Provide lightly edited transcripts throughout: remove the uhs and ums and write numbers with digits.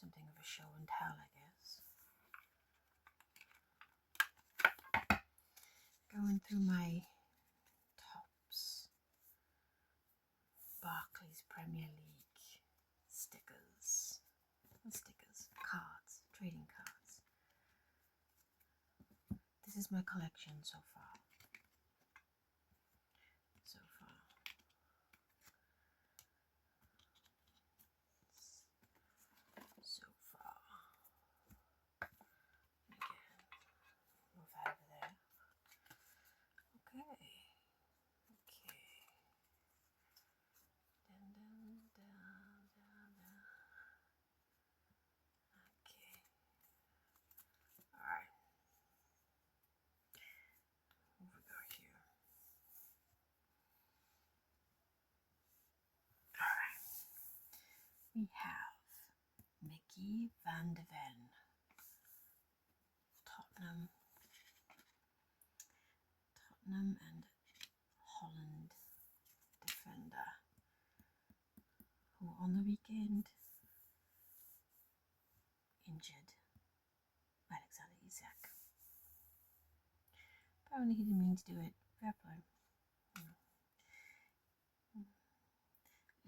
something of a show and tell, I guess. Going through my Tops Barclays Premier League cards, trading cards. This is my collection so far. Again, move out of there. Okay. Okay. Alright. What we got here? Alright. We have Mickey van de Ven, Tottenham and Holland defender, who on the weekend injured Alexander Isak. Apparently he didn't mean to do it. Fair play.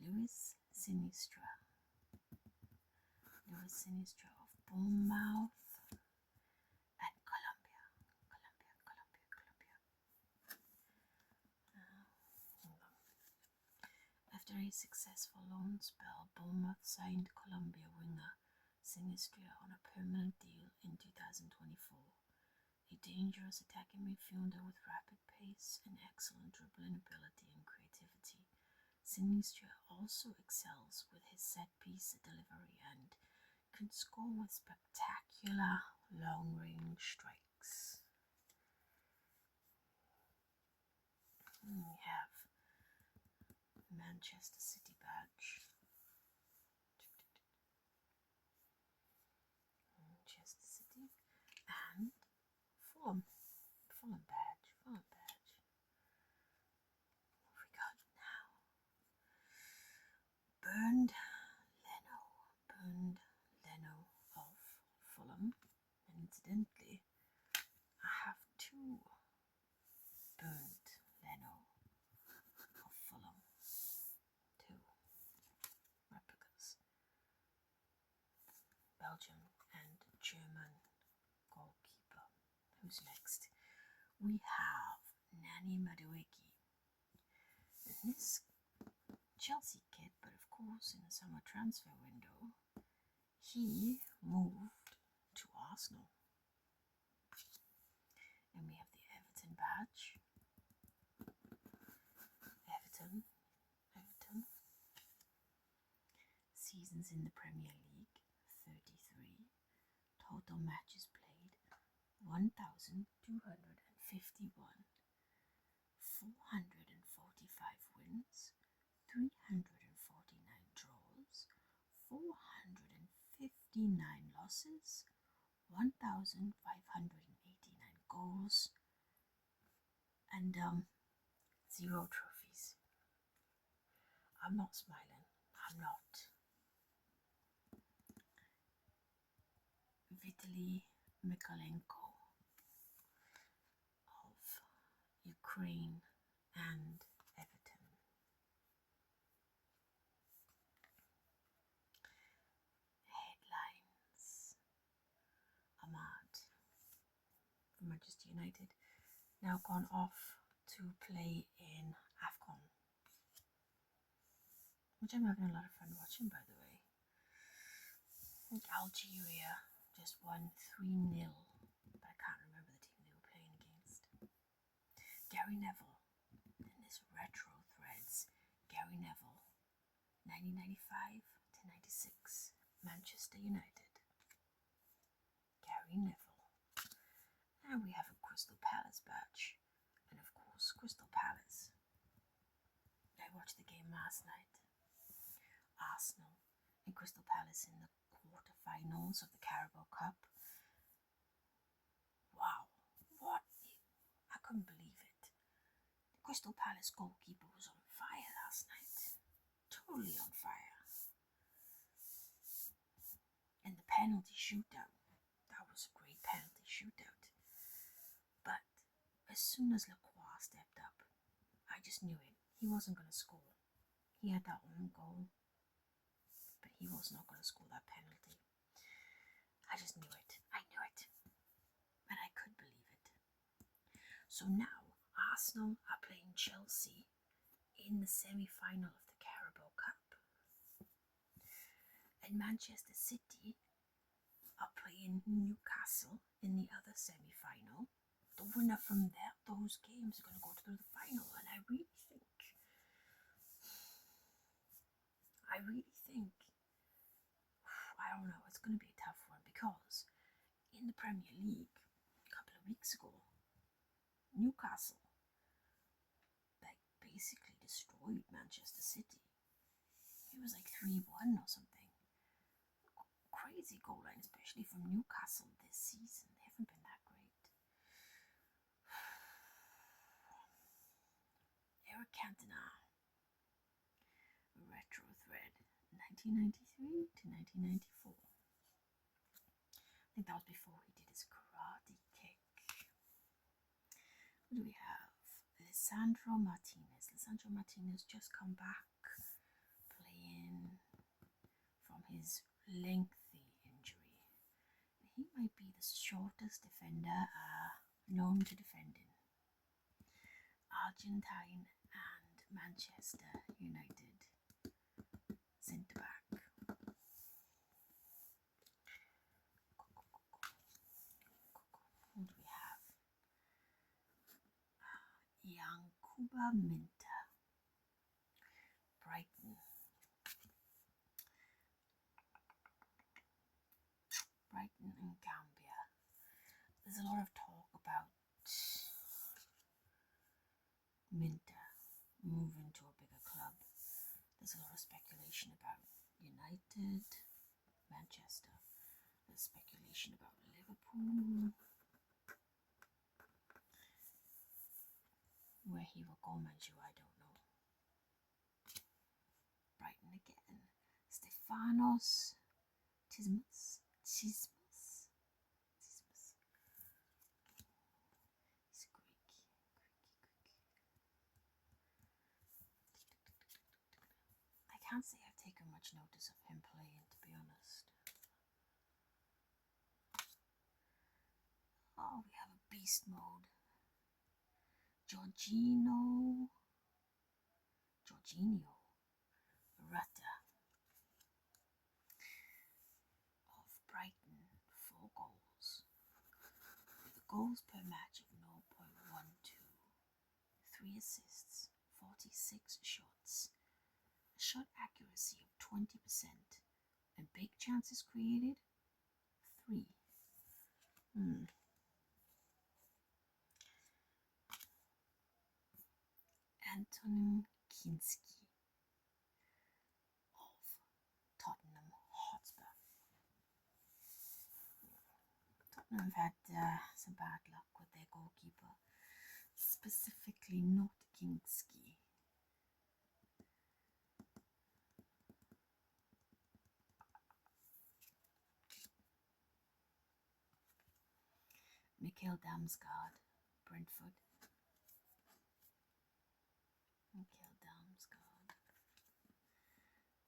Luis Sinistra of Bournemouth and Colombia. After a successful loan spell, Bournemouth signed Colombia winger Sinistra on a permanent deal in 2024. A dangerous attacking midfielder with rapid pace and excellent dribbling ability and creativity, Sinistra also excels with his set-piece delivery and can score with spectacular long-range strikes. And we have Manchester City badge. Manchester City and Fulham badge. What have we got now? Burned Leno of Fulham. And incidentally, I have two Burned Leno of Fulham. Two replicas. Belgium and German goalkeeper. Who's next? We have Nani Madueke. This Chelsea kid, but of course in the summer transfer window, he moved to Arsenal. And we have the Everton badge. Everton. Seasons in the Premier League, 33. Total matches played, 1,251. 445 wins, 349 draws, 459 losses, 1,589 goals, and 0 trophies. I'm not smiling. I'm not. Vitaly Mykolenko of Ukraine and Everton. Headlines. Ahmad from Manchester United now gone off to play in AFCON, which I'm having a lot of fun watching, by the way. I think Algeria just won 3-0, but I can't remember the team they were playing against. Gary Neville, in this retro threads, Gary Neville, 1995 to 96, Manchester United. Gary Neville. Now we have a Crystal Palace badge, and of course Crystal Palace. I watched the game last night. Arsenal and Crystal Palace in the quarterfinals of the Carabao Cup. Wow, what? I couldn't believe it. The Crystal Palace goalkeeper was on fire last night. Totally on fire. And penalty shootout. That was a great penalty shootout. But as soon as Lacroix stepped up, I just knew it. He wasn't going to score. He had that own goal, but he was not going to score that penalty. I just knew it. I knew it. And I could believe it. So now, Arsenal are playing Chelsea in the semi-final of the Carabao Cup. And Manchester City are playing Newcastle in the other semi-final. The winner from those games are going to go through the final. And I really think, I don't know, it's going to be a tough one, because in the Premier League a couple of weeks ago, Newcastle basically destroyed Manchester City. It was like 3-1 or something. Crazy goal line, especially from Newcastle this season. They haven't been that great. Eric Cantona, retro thread, 1993 to 1994. I think that was before he did his karate kick. What do we have? Lisandro Martinez. Lisandro Martinez just come back playing from his lengthy injury. He might be the shortest defender known to defending. Argentine and Manchester United centre back. What do we have? Yankuba Minta, Brighton. Brighton and Gambia. There's a lot of talk about Minta moving to a bigger club. There's a lot of speculation about United, Manchester. There's speculation about Liverpool. Where he will go, Manju, I don't know. Brighton again. Stefanos Chismus. He's Greek. I can't say I've taken much notice of him playing, to be honest. Oh, we have a beast mode. Jorginho Rutter of Brighton, 4 goals, with goals per match of 0.12, 3 assists, 46 shots, a shot accuracy of 20%, and big chances created, 3. Antonin Kinski of Tottenham Hotspur. Tottenham have had some bad luck with their goalkeeper, specifically not Kinski. Mikhail Damsgaard, Brentford. Mikhail Damsgaard.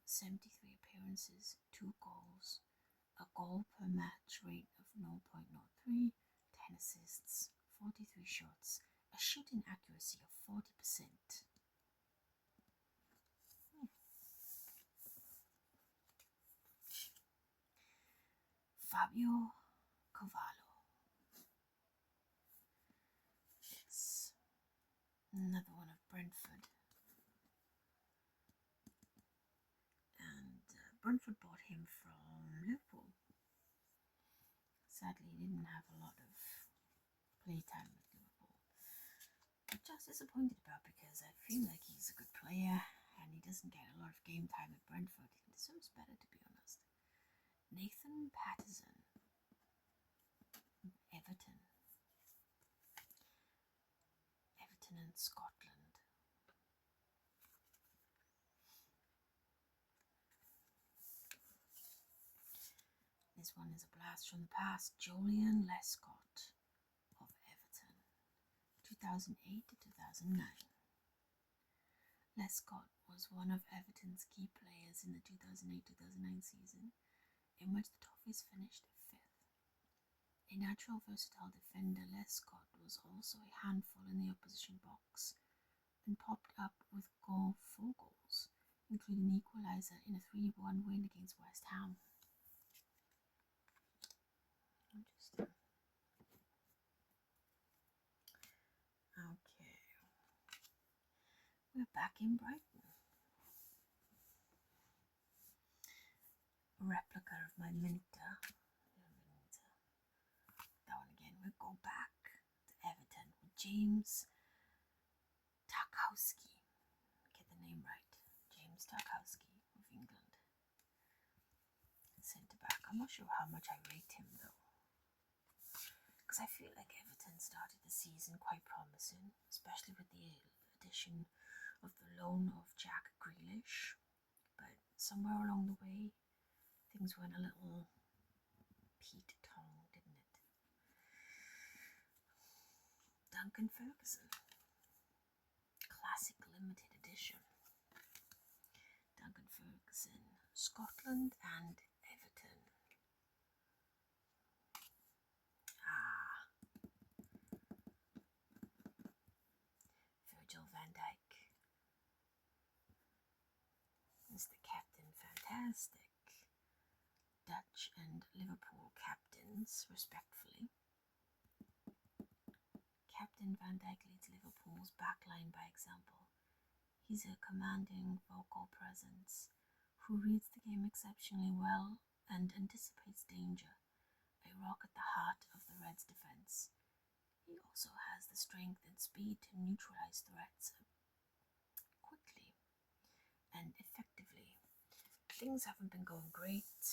73 appearances, 2 goals, a goal per match rate of 0.03, 10 assists, 43 shots, a shooting accuracy of 40%. Fabio Cavallo. Yes. Another one of Brentford. And Brentford bought him from Liverpool. Sadly, he didn't have a lot of playtime with Liverpool, which I was disappointed about, because I feel like he's a good player and he doesn't get a lot of game time at Brentford. He deserves better, to be honest. Nathan Patterson, Everton and Scotland. this one is a blast from the past. Julian Lescott of Everton, 2008 to 2009. Lescott was one of Everton's key players in the 2008-2009 season, in which the Toffees finished 5th. A natural versatile defender, Lescott was also a handful in the opposition box and popped up with 4 goals, including an equaliser in a 3-1 win against West Ham. Interesting. Okay. We're back in Brighton. A replica of my Minter. That one again. We'll go back to Everton with James Tarkowski. Get the name right. James Tarkowski of England. Centre back. I'm not sure how much I rate him though, because I feel like Everton started the season quite promising, especially with the addition of the loan of Jack Grealish. But somewhere along the way, things went a little Pete Tong, didn't it? Duncan Ferguson. Classic limited edition. Duncan Ferguson, Scotland and Everton. Virgil van Dijk is the captain. Fantastic. Dutch and Liverpool captains, respectfully. Captain Van Dijk leads Liverpool's backline by example. He's a commanding vocal presence who reads the game exceptionally well and anticipates danger, a rock at the heart of the Reds' defence. He also has the strength and speed to neutralise threats quickly and effectively. Things haven't been going great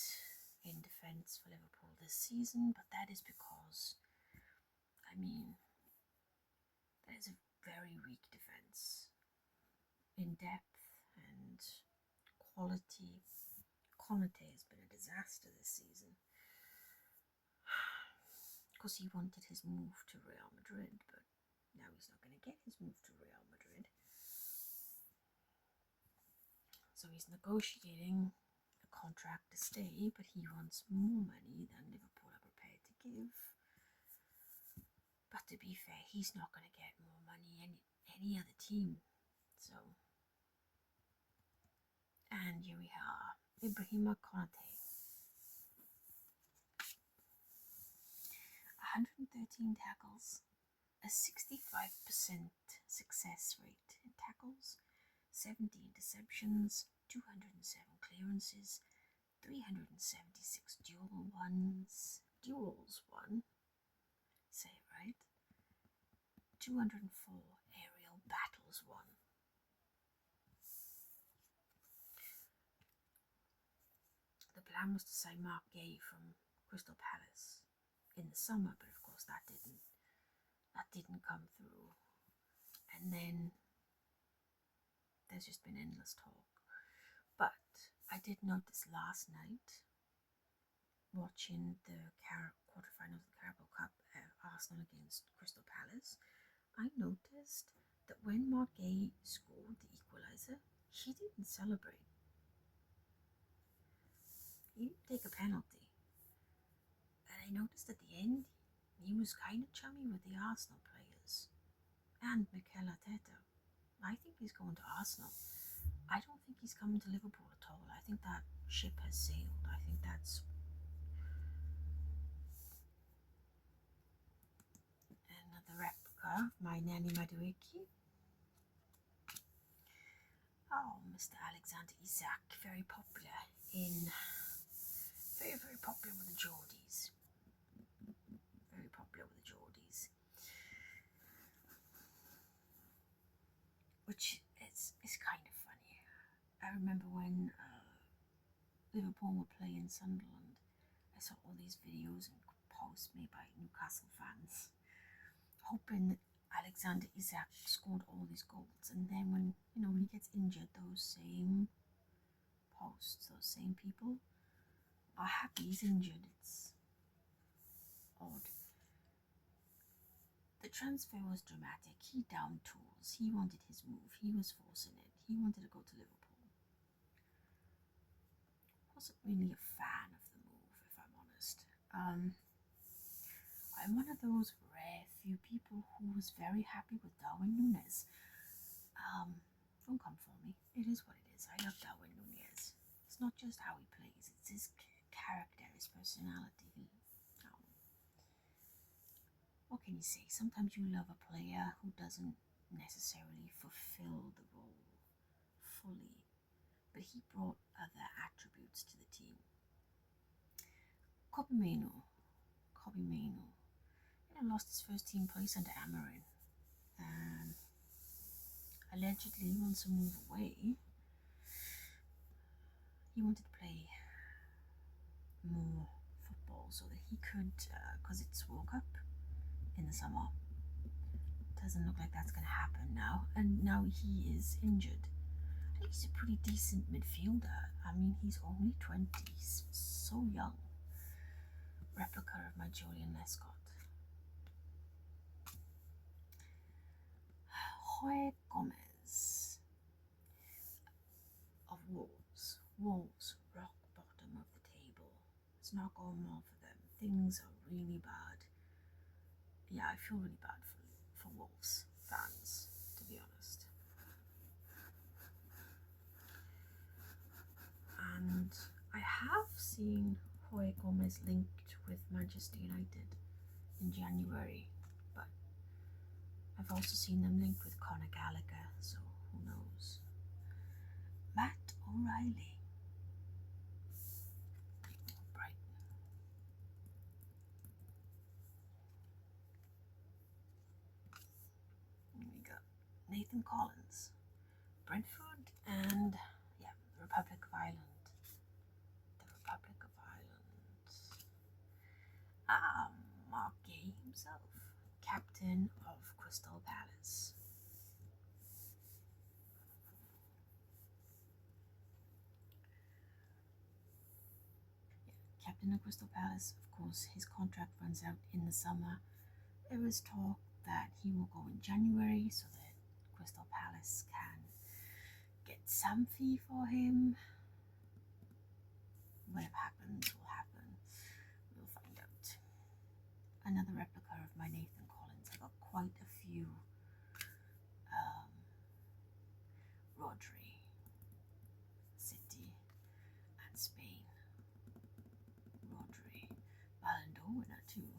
in defence for Liverpool this season, but that is because, that is a very weak defence. In depth and quality, Conte has been a disaster this season. Of course, he wanted his move to Real Madrid, but now he's not going to get his move to Real Madrid. So he's negotiating a contract to stay, but he wants more money than Liverpool are prepared to give. But to be fair, he's not going to get more money than any other team. So, and here we are, Ibrahima Konate. 113 tackles, a 65% success rate in tackles, 70 interceptions, 207 clearances, 376 duels won, say it right, 204 aerial battles won. The plan was to sign Mark Gay from Crystal Palace in the summer, but of course that didn't come through. And then there's just been endless talk. But I did notice last night, watching the quarterfinals of the Carabao Cup, Arsenal against Crystal Palace, I noticed that when Mark Gay scored the equaliser, he didn't celebrate. He didn't take a penalty. And I noticed at the end, he was kind of chummy with the Arsenal players and Mikel Arteta. I think he's going to Arsenal. I don't think he's coming to Liverpool at all. I think that ship has sailed. I think that's another replica of my Nanny Madueke. Oh, Mr. Alexander Isak, very popular with the Geordies. Very popular with the Geordies. Which is kind of funny. I remember when Liverpool were playing Sunderland, I saw all these videos and posts made by Newcastle fans, hoping that Alexander Isak scored all these goals, and then when he gets injured, those same posts, those same people are happy he's injured. It's odd. The transfer was dramatic. He downed tools. He wanted his move. He was forcing it. He wanted to go to Liverpool. Wasn't really a fan of the move, if I'm honest. I'm one of those rare few people who was very happy with Darwin Núñez. Don't come for me. It is what it is. I love Darwin Núñez. It's not just how he plays, it's his character, his personality. What can you say? Sometimes you love a player who doesn't necessarily fulfill the role fully, but he brought other attributes to the team. Kobbie Mainoo lost his first team place under Amarin, and allegedly wants to move away. He wanted to play more football so that he could, because it's World Cup in the summer. Doesn't look like that's going to happen now, and now he is injured. I think he's a pretty decent midfielder. I mean, he's only 20, he's so young. Replica of my Julian Lescott. Joe Gomez of Wolves. Wolves, rock bottom of the table. It's not going well for them. Things are really bad. Yeah, I feel really bad for Wolves fans, to be honest. And I have seen Joe Gomez linked with Manchester United in January, but I've also seen them linked with Conor Gallagher, so who knows. Matt O'Reilly. Brighton. We got Nathan Collins, Brentford, and the Republic of Ireland. Mark Gay himself, captain of Crystal Palace. Captain of Crystal Palace, of course, his contract runs out in the summer. There is talk that he will go in January so that Crystal Palace can get some fee for him. Whatever happens will happen. We'll find out. Another replica of my Nathan Collins. I got quite a few. Rodri, City, and Spain. Rodri, Ballon d'Or winner too.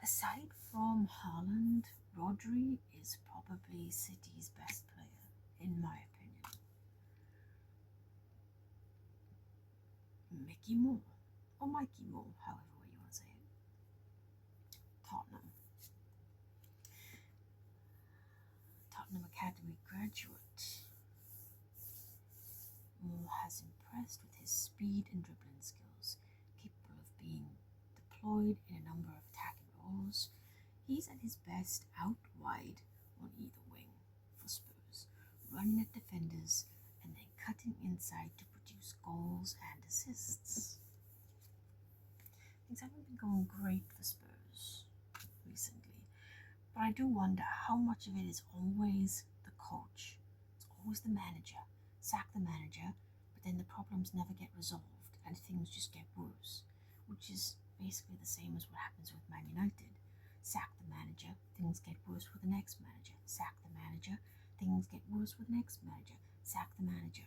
Aside from Haaland, Rodri is probably City's best player, in my opinion. Mickey Moore, or Mikey Moore, however way you want to say it. Tottenham Academy graduate. Moore has impressed with his speed and dribbling skills, capable of being deployed in a number of attacking roles. He's at his best out wide on either wing for Spurs, running at defenders and then cutting inside to produce goals and assists. Things haven't been going great for Spurs recently, but I do wonder how much of it is always the coach. It's always the manager. Sack the manager, but then the problems never get resolved and things just get worse, which is basically the same as what happens with Man United. Sack the manager, things get worse with the next manager. Sack the manager, things get worse with the next manager. Sack the manager.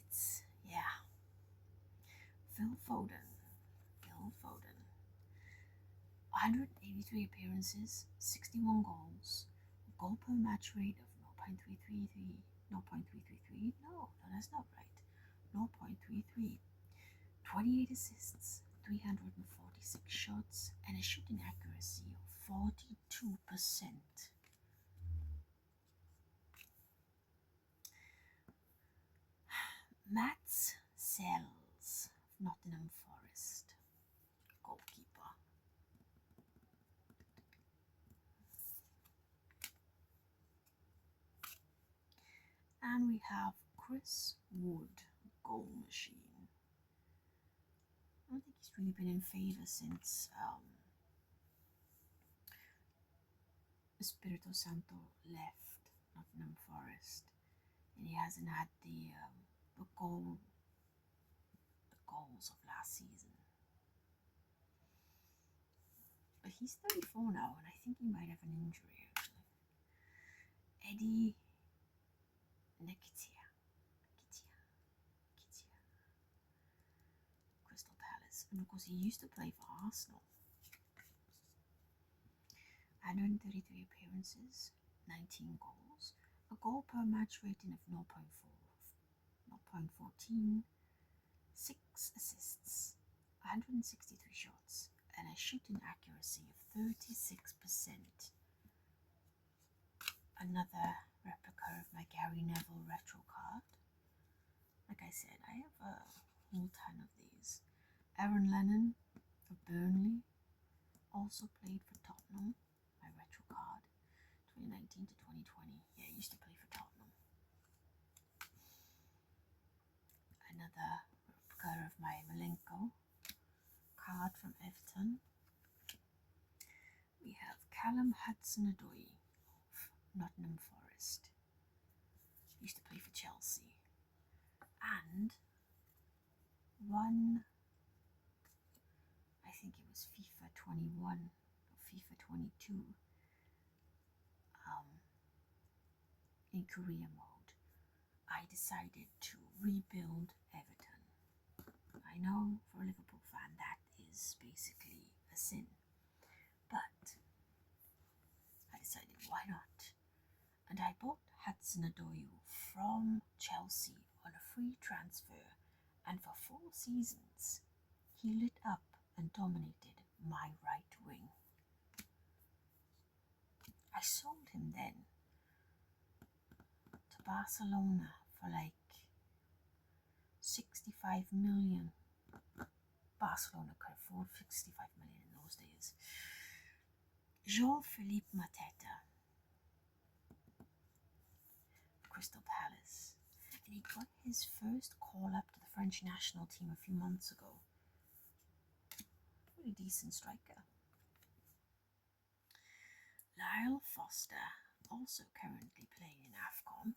It's, yeah. Phil Foden. 183 appearances, 61 goals, goal per match rate of 0.333. No, that's not right. 0.33. 28 assists, 346 shots, and a shooting accuracy of 42%. Mats Sells of Nottingham Forest, goalkeeper. we have Chris Wood, goal machine. I don't think he's really been in favour since Espirito Santo left Nottingham Forest, and he hasn't had the goals of last season. But he's 34 now, and I think he might have an injury actually. Eddie Nketiah, Crystal Palace, and of course he used to play for Arsenal. 133 appearances, 19 goals, a goal per match rating of 0.14, 6 assists, 163 shots, and a shooting accuracy of 36%. Another replica of my Gary Neville retro card. Like I said, I have a whole ton of these. Aaron Lennon for Burnley, also played for Tottenham, my retro card, 2019 to 2020. Yeah, I used to play for Tottenham. Another replica of my Malenko card from Everton. We have Callum Hudson-Odoi of Nottingham Forest. Used to play for Chelsea. And one, I think it was FIFA 21 or FIFA 22 in career mode. I decided to rebuild Everton. I know for a Liverpool fan that is basically a sin, but I decided why not? And I bought Hudson-Odoi from Chelsea on a free transfer, and for 4 seasons he lit up and dominated my right wing. I sold him then to Barcelona for like 65 million. Barcelona could afford 65 million in those days. Jean-Philippe Mateta, Crystal Palace, and he got his first call up to the French national team a few months ago. Pretty decent striker. Lyle Foster, also currently playing in AFCON.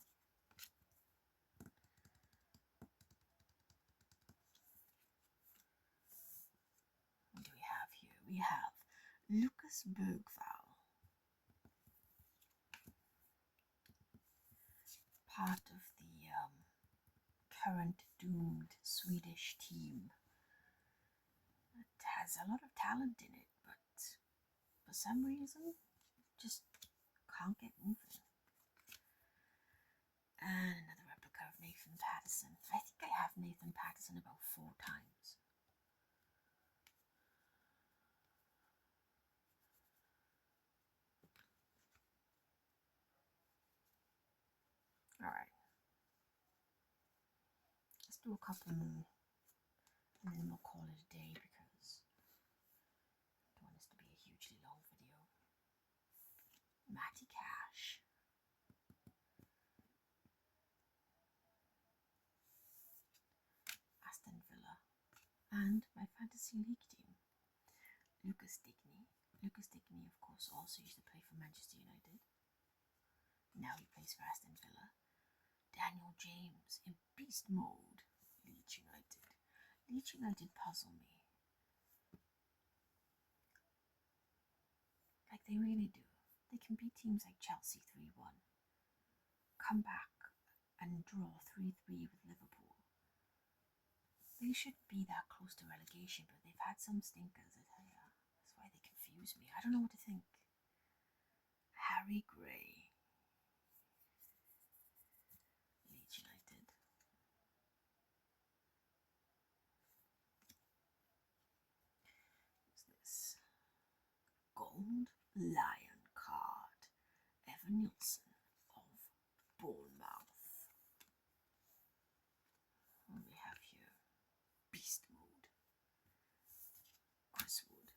What do we have here? We have Lucas Bergvall, part of the current doomed Swedish team. It has a lot of talent in it, but for some reason, just can't get moving. And another replica of Nathan Patterson. I think I have Nathan Patterson about 4 times. Alright. Let's do a couple more, and then we'll call it a day because I don't want this to be a hugely long video. Matty Cash. Aston Villa. And my fantasy league team, Lucas Digne. Lucas Digne, of course, also used to play for Manchester United. Now he plays for Aston Villa. Daniel James in beast mode, Leeds United. Leeds United puzzle me. Like they really do. They can beat teams like Chelsea 3-1, come back and draw 3-3 with Liverpool. They shouldn't be that close to relegation, but they've had some stinkers, I tell ya. That's why they confuse me. I don't know what to think. Harry Gray, Leeds United. What's this? Gold Lion card. Evan Nielsen of Bournemouth. What do we have here? Beast mode. Chris Wood.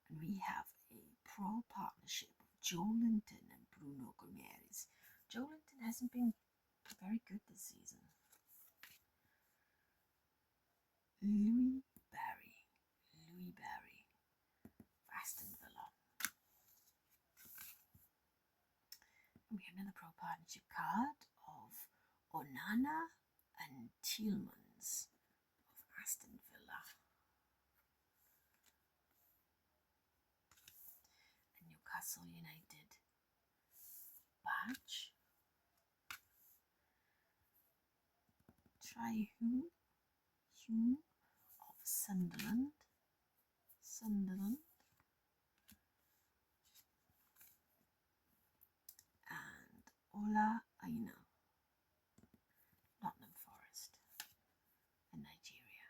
And we have a pro partnership of Joe Linton and Bruno Guimaraes. Joelinton hasn't been very good this season. Louis Barry, Aston Villa. And we have another pro partnership card of Onana and Tielemans of Aston Villa. And Newcastle United badge. Try-Who of Sunderland. And Ola Aina, Nottingham Forest and Nigeria.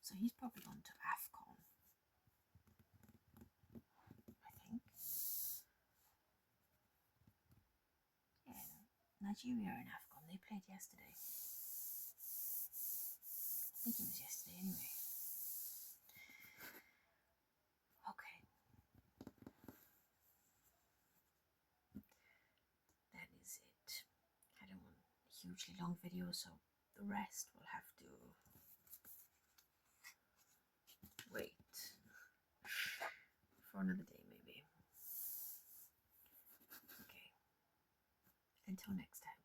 So he's probably gone to AFCON, I think. Yeah, Nigeria and AFCON, they played yesterday. I think it was yesterday anyway. Okay. That is it. I don't want a hugely long video, so the rest will have to wait for another day maybe. Okay. Until next time.